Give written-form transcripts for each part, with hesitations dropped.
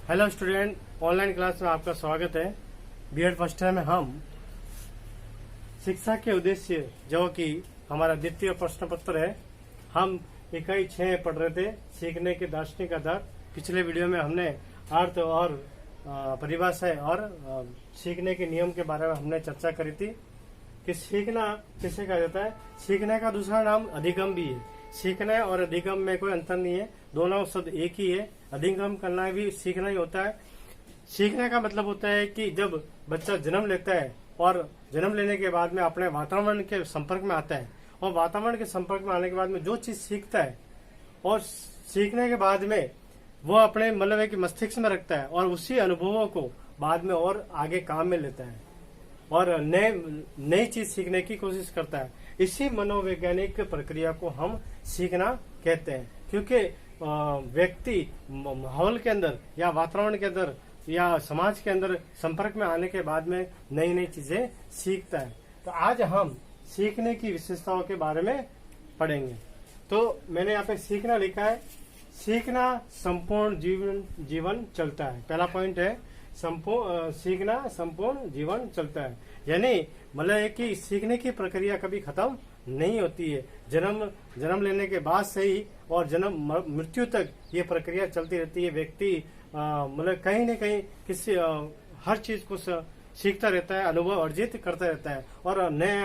Hello student, online class में आपका स्वागत है। बीएड फर्स्ट ईयर में हम शिक्षा के उद्देश्य जो कि हमारा द्वितीय प्रश्न पत्र है, हम इकाई 6 पढ़ रहे थे, सीखने के दार्शनिक आधार। पिछले वीडियो में हमने अर्थ और परिभाषा और सीखने के नियम के बारे में हमने चर्चा करी थी कि सीखना किसे कहा जाता है। सीखने का दूसरा नाम अधिगम भी है। सीखना और अधिगम में कोई अंतर नहीं है, दोनों शब्द एक ही है। अधिगम करना भी सीखना ही होता है। सीखने का मतलब होता है कि जब बच्चा जन्म लेता है और जन्म लेने के बाद में अपने वातावरण के संपर्क में आता है और वातावरण के संपर्क में आने के बाद में जो चीज सीखता है और सीखने के बाद में वो अपने मतलब है कि मस्तिष्क में रखता है और उसी अनुभवों को बाद में और आगे काम में लेता है और नई चीज सीखने की कोशिश करता है। इसी मनोवैज्ञानिक प्रक्रिया को हम सीखना कहते हैं, क्योंकि व्यक्ति माहौल के अंदर या वातावरण के अंदर या समाज के अंदर संपर्क में आने के बाद में नई नई चीजें सीखता है। तो आज हम सीखने की विशेषताओं के बारे में पढ़ेंगे। तो मैंने यहाँ पे सीखना लिखा है। सीखना संपूर्ण जीवन चलता है। पहला पॉइंट है सीखना संपूर्ण जीवन चलता है, यानी मतलब है कि सीखने की प्रक्रिया कभी खत्म नहीं होती है। जन्म लेने के बाद से ही और जन्म मृत्यु तक ये प्रक्रिया चलती रहती है। व्यक्ति मतलब कहीं न कहीं किसी हर चीज को सीखता रहता है, अनुभव अर्जित करता रहता है और नए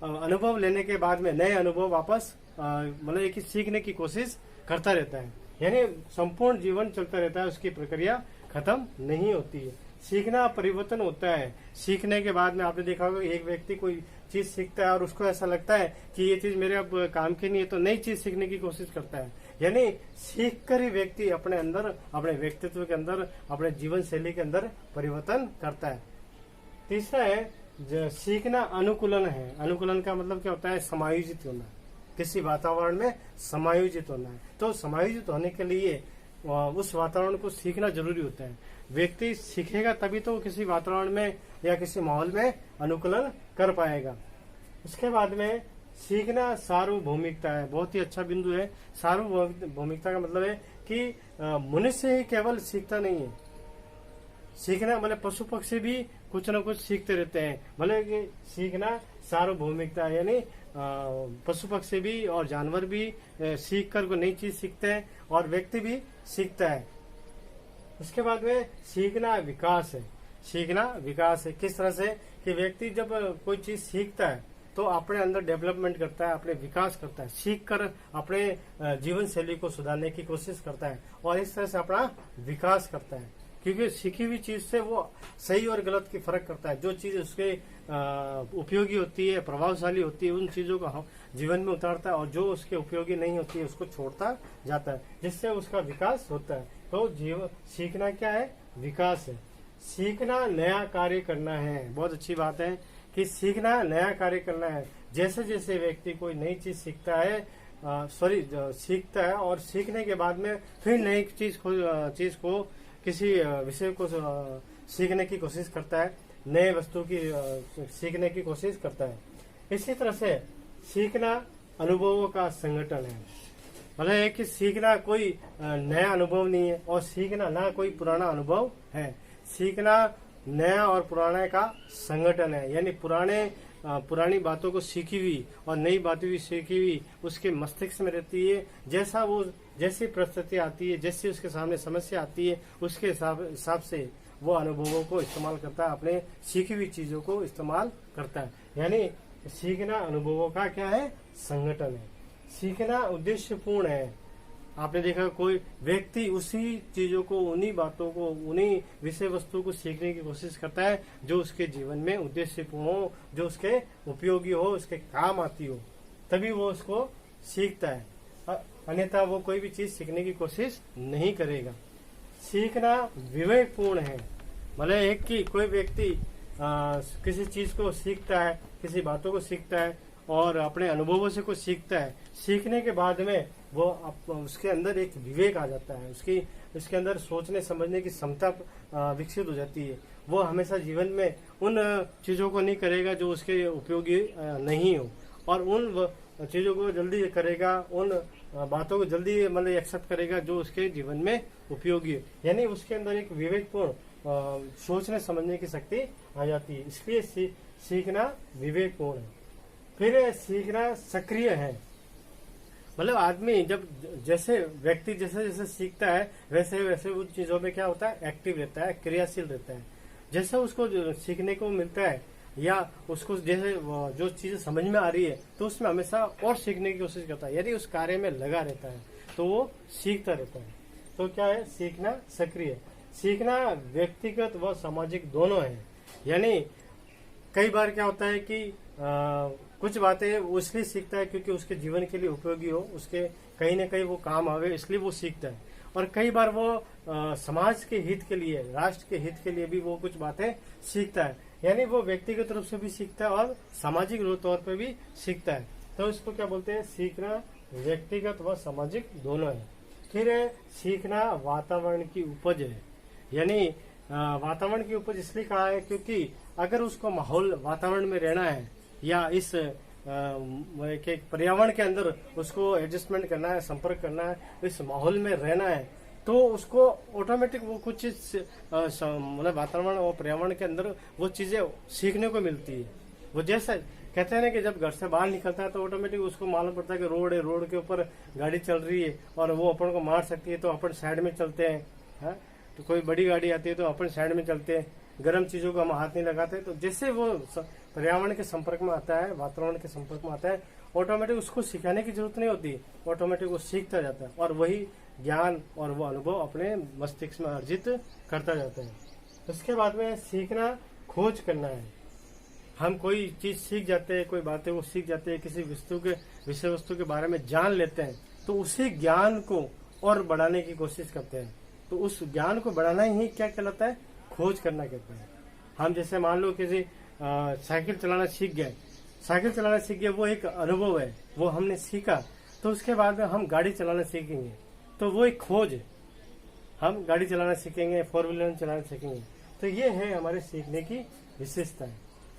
अनुभव लेने के बाद में नए अनुभव वापस मतलब कि सीखने की कोशिश करता रहता है, यानी संपूर्ण जीवन चलता रहता है, उसकी प्रक्रिया खत्म नहीं होती है। सीखना परिवर्तन होता है। सीखने के बाद में आपने देखा होगा एक व्यक्ति कोई चीज सीखता है और उसको ऐसा लगता है कि ये चीज मेरे अब काम की नहीं है, तो नई चीज सीखने की कोशिश करता है। यानी सीख कर ही व्यक्ति अपने अंदर, अपने व्यक्तित्व के अंदर, अपने जीवन शैली के अंदर परिवर्तन करता है। तीसरा है सीखना अनुकूलन है। अनुकूलन का मतलब क्या होता है? समायोजित होना, किसी वातावरण में समायोजित होना है। तो समायोजित होने के लिए उस वातावरण को सीखना जरूरी होता है। व्यक्ति सीखेगा तभी तो किसी वातावरण में या किसी माहौल में अनुकूलन कर पाएगा। उसके बाद में सीखना सार्वभौमिकता है। बहुत ही अच्छा बिंदु है। सार्वभौमिकता का मतलब है कि मनुष्य ही केवल सीखता नहीं है। सीखना मतलब पशु पक्षी भी कुछ न कुछ सीखते रहते हैं। मतलब कि सीखना सार्वभौमिकता, यानी पशु पक्षी भी और जानवर भी सीख कर कोई नई चीज सीखते हैं और व्यक्ति भी सीखता है। उसके बाद में सीखना विकास है। सीखना विकास है किस तरह से कि व्यक्ति जब कोई चीज सीखता है तो अपने अंदर डेवलपमेंट करता है, अपने विकास करता है, सीख कर अपने जीवन शैली को सुधारने की कोशिश करता है और इस तरह से अपना विकास करता है, क्योंकि सीखी हुई चीज से वो सही और गलत की फर्क करता है। जो चीज उसके उपयोगी होती है, प्रभावशाली होती है, उन चीजों को जीवन में उतारता है और जो उसके उपयोगी नहीं होती है उसको छोड़ता जाता है, जिससे उसका विकास होता है। तो सीखना क्या है? विकास है। सीखना नया कार्य करना है। बहुत अच्छी बात है कि सीखना नया कार्य करना है। जैसे जैसे व्यक्ति कोई नई चीज सीखता है सीखता है और सीखने के बाद में फिर नई चीज को किसी विषय को सीखने की कोशिश करता है, नए वस्तु की सीखने की कोशिश करता है। इसी तरह से सीखना अनुभवों का संगठन है। मतलब है कि सीखना कोई नया अनुभव नहीं है और सीखना ना कोई पुराना अनुभव है। सीखना नया और पुराने का संगठन है, यानी पुरानी बातों को सीखी हुई और नई बातें भी सीखी हुई उसके मस्तिष्क में रहती है। जैसी परिस्थिति आती है, जैसी उसके सामने समस्या आती है, उसके हिसाब से वो अनुभवों को इस्तेमाल करता है, अपने सीखी हुई चीजों को इस्तेमाल करता है। यानी सीखना अनुभवों का क्या है? संगठन है। सीखना उद्देश्यपूर्ण है। आपने देखा कोई व्यक्ति उसी चीजों को, उन्हीं बातों को, उन्हीं विषय वस्तु को सीखने की कोशिश करता है जो उसके जीवन में उद्देश्यपूर्ण हो, जो उसके उपयोगी हो, उसके काम आती हो, तभी वो उसको सीखता है। अन्यथा वो कोई भी चीज सीखने की कोशिश नहीं करेगा। सीखना विवेकपूर्ण है। मतलब एक कि कोई व्यक्ति किसी चीज को सीखता है, किसी बातों को सीखता है और अपने अनुभवों से कुछ सीखता है। सीखने के बाद में वो उसके अंदर एक विवेक आ जाता है, उसके अंदर सोचने समझने की क्षमता विकसित हो जाती है। वो हमेशा जीवन में उन चीजों को नहीं करेगा जो उसके उपयोगी नहीं हो और उन चीजों को जल्दी करेगा, उन बातों को जल्दी मतलब एक्सेप्ट करेगा जो उसके जीवन में उपयोगी है। यानी उसके अंदर एक विवेकपूर्ण सोचने समझने की शक्ति आ जाती है। इसलिए सीखना विवेकपूर्ण है। फिर सीखना सक्रिय है। मतलब आदमी जब जैसे व्यक्ति जैसे जैसे सीखता है वैसे वैसे उन चीजों में क्या होता है, एक्टिव रहता है, क्रियाशील रहता है। जैसे उसको सीखने को मिलता है या उसको जैसे जो चीजें समझ में आ रही है तो उसमें हमेशा और सीखने की कोशिश करता है। यदि उस कार्य में लगा रहता है तो वो सीखता रहता है। तो क्या है, सीखना सक्रिय। सीखना व्यक्तिगत व सामाजिक दोनों है। यानी कई बार क्या होता है कि कुछ बातें वो इसलिए सीखता है क्योंकि उसके जीवन के लिए उपयोगी हो, उसके कहीं ना कहीं वो काम आवे, इसलिए वो सीखता है। और कई बार वो समाज के हित के लिए, राष्ट्र के हित के लिए भी वो कुछ बातें सीखता है। यानी वो व्यक्तिगत रूप से भी सीखता है और सामाजिक तौर पर भी सीखता है। तो इसको क्या बोलते हैं, सीखना व्यक्तिगत व सामाजिक दोनों है। फिर सीखना वातावरण की उपज है। यानी वातावरण की उपज इसलिए कहा है क्योंकि अगर उसको माहौल वातावरण में रहना है या इस पर्यावरण के अंदर उसको एडजस्टमेंट करना है, संपर्क करना है, इस माहौल में रहना है, तो उसको ऑटोमेटिक वो कुछ मतलब वातावरण और पर्यावरण के अंदर वो चीजें सीखने को मिलती है। वो जैसा कहते हैं ना कि जब घर से बाहर निकलता है तो ऑटोमेटिक उसको मालूम पड़ता है कि रोड है, रोड के ऊपर गाड़ी चल रही है और वो अपन को मार सकती है, तो अपन साइड में चलते हैं। है? तो कोई बड़ी गाड़ी आती है तो अपन साइड में चलते हैं, गर्म चीजों को हम हाथ नहीं लगाते। तो जैसे वो पर्यावरण के संपर्क में आता है, वातावरण के संपर्क में आता है, ऑटोमेटिक उसको सिखाने की जरूरत नहीं होती, ऑटोमेटिक वो सीखता जाता है और वही ज्ञान और वो अनुभव अपने मस्तिष्क में अर्जित करता जाता है। उसके बाद में सीखना खोज करना है। हम कोई चीज सीख जाते हैं, कोई बातें वो सीख जाते हैं, किसी विषय वस्तु के बारे में जान लेते हैं, तो उसी ज्ञान को और बढ़ाने की कोशिश करते हैं। तो उस ज्ञान को बढ़ाना ही क्या कहलाता है, खोज करना कहते हैं। हम जैसे मान लो किसी साइकिल चलाना सीख गए, वो एक अनुभव है, वो हमने सीखा, तो उसके बाद में हम गाड़ी चलाना सीखेंगे, तो वो एक खोज है। हम गाड़ी चलाना सीखेंगे, 4 व्हीलर चलाना सीखेंगे। तो ये है हमारे सीखने की विशेषताएं।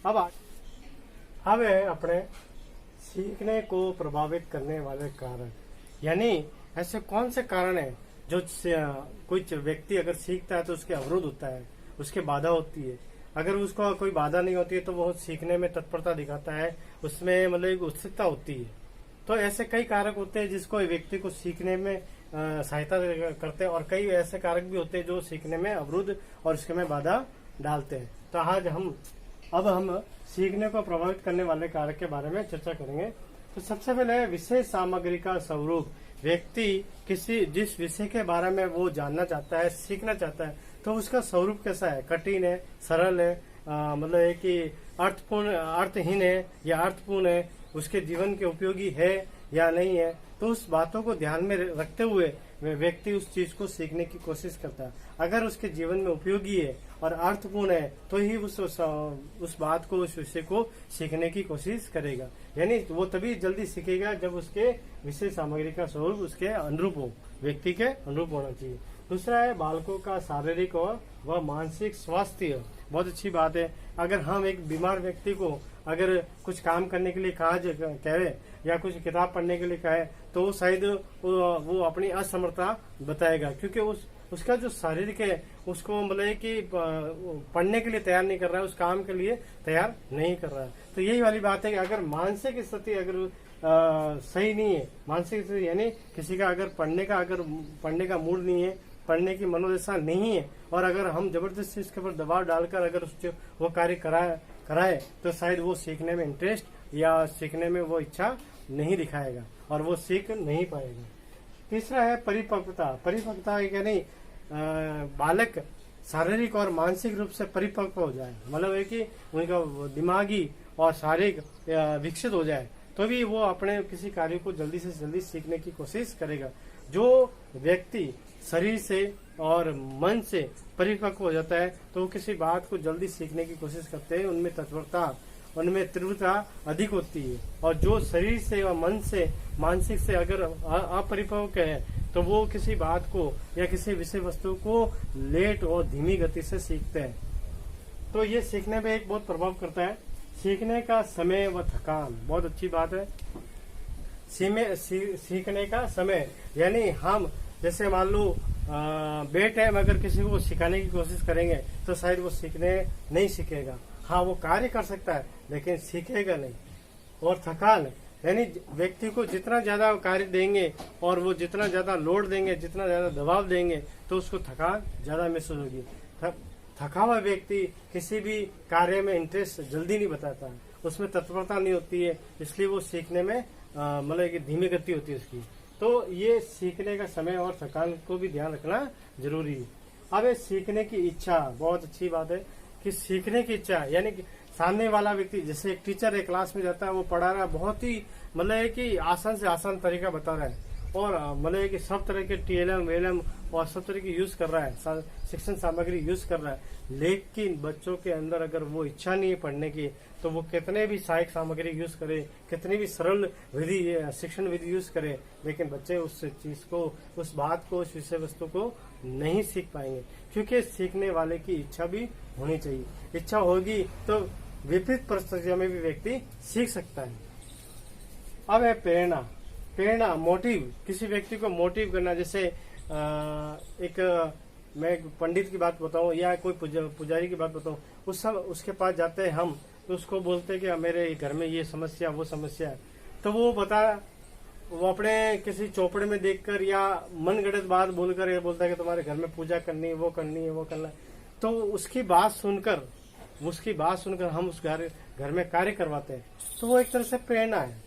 अब है अपने सीखने को प्रभावित करने वाले कारण। यानी ऐसे कौन से कारण है जो कोई व्यक्ति अगर सीखता है तो उसके अवरोध होता है, उसके बाधा होती है। अगर उसको कोई बाधा नहीं होती है तो वो सीखने में तत्परता दिखाता है, उसमें मतलब एक उत्सुकता होती है। तो ऐसे कई कारक होते हैं जिसको व्यक्ति को सीखने में सहायता करते हैं, और कई ऐसे कारक भी होते हैं जो सीखने में अवरुद्ध और उसके में बाधा डालते हैं। तो आज अब हम सीखने को प्रभावित करने वाले कारक के बारे में चर्चा करेंगे। तो सबसे पहले विषय सामग्री का स्वरूप। व्यक्ति जिस विषय के बारे में वो जानना चाहता है, सीखना चाहता है, तो उसका स्वरूप कैसा है, कठिन है, सरल है, मतलब है कि अर्थहीन है या अर्थपूर्ण है, उसके जीवन के उपयोगी है या नहीं है। तो उस बातों को ध्यान में रखते हुए व्यक्ति उस चीज को सीखने की कोशिश करता है। अगर उसके जीवन में उपयोगी है और अर्थपूर्ण है तो ही उस बात को, उस विषय को सीखने की कोशिश करेगा। यानी वो तभी जल्दी सीखेगा जब उसके विषय सामग्री का स्वरूप उसके अनुरूप हो, व्यक्ति के अनुरूप होना चाहिए। दूसरा है बालकों का शारीरिक और व मानसिक स्वास्थ्य। बहुत अच्छी बात है। अगर हम एक बीमार व्यक्ति को अगर कुछ काम करने के लिए कहे या कुछ किताब पढ़ने के लिए कहे तो शायद वो अपनी असमर्थता बताएगा, क्योंकि उसका जो शारीरिक है उसको मतलब कि पढ़ने के लिए तैयार नहीं कर रहा है, उस काम के लिए तैयार नहीं कर रहा है। तो यही वाली बात है कि अगर मानसिक स्थिति अगर सही नहीं है, मानसिक स्थिति यानी किसी का अगर पढ़ने का मूड नहीं है, पढ़ने की मनोदशा नहीं है, और अगर हम जबरदस्ती इसके ऊपर दबाव डालकर अगर वो कार्य कराए तो शायद वो सीखने में इंटरेस्ट या सीखने में वो इच्छा नहीं दिखाएगा और वो सीख नहीं पाएगा। तीसरा है परिपक्वता यानी बालक शारीरिक और मानसिक रूप से परिपक्व हो जाए, मतलब है कि उनका दिमागी और शारीरिक विकसित हो जाए, तो भी वो अपने किसी कार्य को जल्दी से जल्दी सीखने की कोशिश करेगा। जो व्यक्ति शरीर से और मन से परिपक्व हो जाता है तो वो किसी बात को जल्दी सीखने की कोशिश करते हैं, उनमें तत्परता, उनमें तीव्रता अधिक होती है। और जो शरीर से और मन से, मानसिक से अगर अपरिपक्व है तो वो किसी बात को या किसी विषय वस्तु को लेट और धीमी गति से सीखते हैं। तो ये सीखने में एक बहुत प्रभाव करता है। सीखने का समय व थकान, बहुत अच्छी बात है। सीखने का समय, यानी हम जैसे मान लो बे टाइम अगर किसी को सिखाने की कोशिश करेंगे तो शायद वो नहीं सीखेगा। हाँ, वो कार्य कर सकता है लेकिन सीखेगा नहीं। और थकान, यानी व्यक्ति को जितना ज्यादा कार्य देंगे और वो जितना ज्यादा लोड देंगे, जितना ज्यादा दबाव देंगे, तो उसको थकान ज्यादा महसूस होगी। थका हुआ व्यक्ति किसी भी कार्य में इंटरेस्ट जल्दी नहीं बताता है, उसमें तत्परता नहीं होती है, इसलिए वो सीखने में मतलब कि धीमी गति होती है उसकी। तो ये सीखने का समय और थकान को भी ध्यान रखना जरूरी है। अब ये सीखने की इच्छा, बहुत अच्छी बात है कि सीखने की इच्छा, यानी कि सामने वाला व्यक्ति, जैसे एक टीचर एक क्लास में जाता है, वो पढ़ा रहा है, बहुत ही मतलब है कि आसान से आसान तरीका बता रहा है और मतलब है कि सब तरह के TLM वेलम और सब तरह की यूज कर रहा है, शिक्षण सामग्री यूज कर रहा है, लेकिन बच्चों के अंदर अगर वो इच्छा नहीं है पढ़ने की, तो वो कितने भी सहायक सामग्री यूज करे, कितनी भी सरल विधि शिक्षण विधि यूज करे, लेकिन बच्चे उस चीज को, उस बात को, उस विषय वस्तु को नहीं सीख पाएंगे। क्योंकि सीखने वाले की इच्छा भी होनी चाहिए। इच्छा होगी तो विपरीत परिस्थितियों में भी व्यक्ति सीख सकता है। अब है प्रेरणा, मोटिव, किसी व्यक्ति को मोटिव करना। जैसे मैं एक पंडित की बात बताऊं या कोई पुजारी की बात बताऊं, उसके पास जाते हैं हम, तो उसको बोलते हैं कि मेरे घर में ये समस्या वो समस्या है, तो वो अपने किसी चौपड़े में देखकर या मनगढ़ंत बात बोलकर ये बोलता है कि तुम्हारे घर में पूजा करनी है, वो करनी है, वो करना है। तो उसकी बात सुनकर हम उस घर में कार्य करवाते हैं, तो वो एक तरह से प्रेरणा है।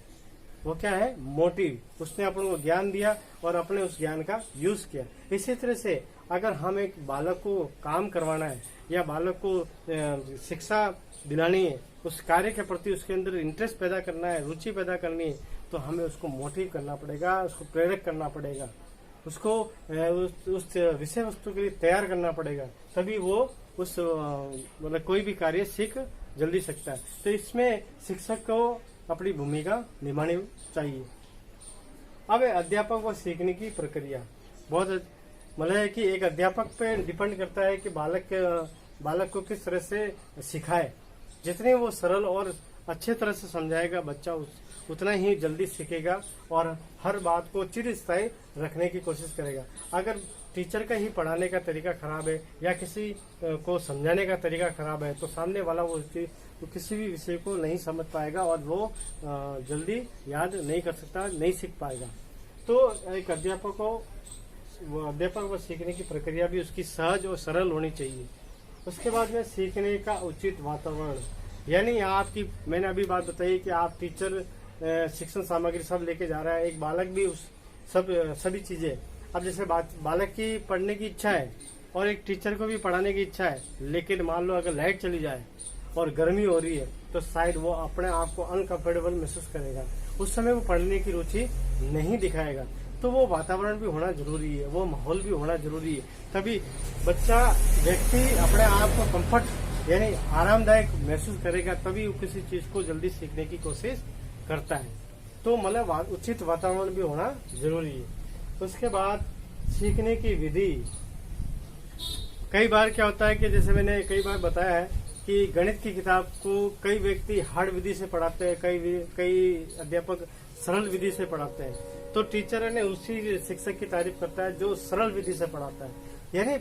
वो क्या है? मोटिव। उसने अपन को ज्ञान दिया और अपने उस ज्ञान का यूज किया। इसी तरह से अगर हम एक बालक को काम करवाना है या बालक को शिक्षा दिलानी है, उस कार्य के प्रति उसके अंदर इंटरेस्ट पैदा करना है, रुचि पैदा करनी है, तो हमें उसको मोटिव करना पड़ेगा, उसको प्रेरक करना पड़ेगा, उसको उस विषय वस्तु के लिए तैयार करना पड़ेगा, तभी वो उस मतलब कोई भी कार्य सीख जल्दी सकता है। तो इसमें शिक्षक को अपनी भूमिका निभानी चाहिए। अब अध्यापक को सीखने की प्रक्रिया बहुत मतलब है कि एक अध्यापक पे डिपेंड करता है कि बालक को किस तरह से सिखाए। जितने वो सरल और अच्छे तरह से समझाएगा बच्चा उतना ही जल्दी सीखेगा और हर बात को चिरस्थायी रखने की कोशिश करेगा। अगर टीचर का ही पढ़ाने का तरीका खराब है या किसी को समझाने का तरीका खराब है, तो सामने वाला वो किसी भी विषय को नहीं समझ पाएगा और वो जल्दी याद नहीं कर सकता, नहीं सीख पाएगा। तो एक अध्यापक को सीखने की प्रक्रिया भी उसकी सहज और सरल होनी चाहिए। उसके बाद में सीखने का उचित वातावरण, यानी मैंने अभी बात बताई कि आप टीचर शिक्षण सामग्री सब लेके जा रहा है, एक बालक भी उस सभी चीजें। अब जैसे बालक की पढ़ने की इच्छा है और एक टीचर को भी पढ़ाने की इच्छा है, लेकिन मान लो अगर लाइट चली जाए और गर्मी हो रही है, तो शायद वो अपने आप को अनकंफर्टेबल महसूस करेगा, उस समय वो पढ़ने की रुचि नहीं दिखाएगा। तो वो वातावरण भी होना जरूरी है, वो माहौल भी होना जरूरी है, तभी व्यक्ति अपने आप को कंफर्ट यानी आरामदायक महसूस करेगा, तभी वो किसी चीज को जल्दी सीखने की कोशिश करता है। तो मतलब उचित वातावरण भी होना जरूरी है। उसके बाद सीखने की विधि, कई बार क्या होता है कि जैसे मैंने कई बार बताया है कि गणित की किताब को कई व्यक्ति हार्ड विधि से पढ़ाते हैं, कई अध्यापक सरल विधि से पढ़ाते हैं। तो टीचर ने उसी शिक्षक की तारीफ करता है जो सरल विधि से पढ़ाता है। यानी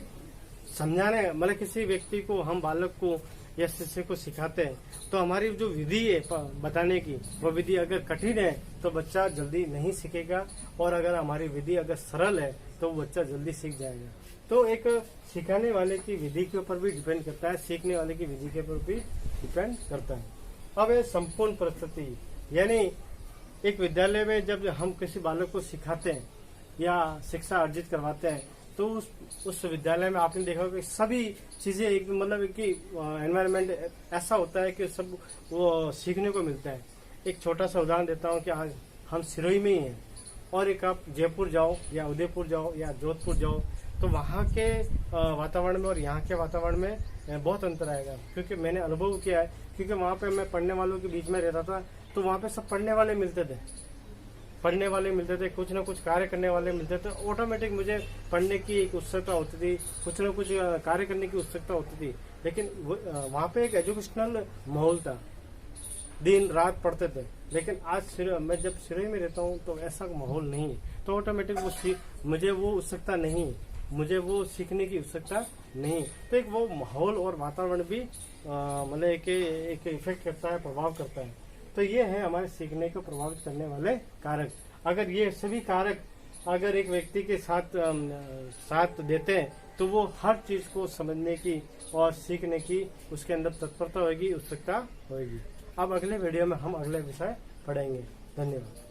समझाने मतलब किसी व्यक्ति को, हम बालक को या शिष्य को सिखाते हैं, तो हमारी जो विधि है बताने की, वो विधि अगर कठिन है तो बच्चा जल्दी नहीं सीखेगा, और अगर हमारी विधि अगर सरल है तो वो बच्चा जल्दी सीख जाएगा। तो एक सिखाने वाले की विधि के ऊपर भी डिपेंड करता है, सीखने वाले की विधि के ऊपर भी डिपेंड करता है। अब है संपूर्ण परिस्थिति, यानी एक विद्यालय में जब हम किसी बालक को सिखाते हैं या शिक्षा अर्जित करवाते हैं, तो उस विद्यालय में आपने देखा कि सभी चीजें एक मतलब कि एनवायरनमेंट ऐसा होता है कि सब वो सीखने को मिलता है। एक छोटा सा उदाहरण देता हूँ कि आज हम सिरोही में ही हैं, और एक आप जयपुर जाओ या उदयपुर जाओ या जोधपुर जाओ, तो वहाँ के वातावरण में और यहाँ के वातावरण में बहुत अंतर आएगा। क्योंकि मैंने अनुभव किया है, क्योंकि वहाँ पे मैं पढ़ने वालों के बीच में रहता था, तो वहाँ पे सब पढ़ने वाले मिलते थे, कुछ ना कुछ कार्य करने वाले मिलते थे। ऑटोमेटिक मुझे पढ़ने की एक उत्सुकता होती थी, कुछ ना कुछ कार्य करने की उत्सुकता होती थी। लेकिन वहाँ पे एक एजुकेशनल माहौल था, दिन रात पढ़ते थे, लेकिन आज मैं जब सिरोही में रहता हूँ तो ऐसा माहौल नहीं है, तो ऑटोमेटिक मुझे वो उत्सुकता नहीं, मुझे वो सीखने की उत्सुकता नहीं। तो एक वो माहौल और वातावरण भी मतलब एक इफेक्ट करता है, प्रभाव करता है। तो ये है हमारे सीखने को प्रभावित करने वाले कारक। अगर ये सभी कारक अगर एक व्यक्ति के साथ देते हैं तो वो हर चीज को समझने की और सीखने की उसके अंदर तत्परता होगी, उत्सुकता होगी। अब अगले वीडियो में हम अगले विषय पढ़ेंगे। धन्यवाद।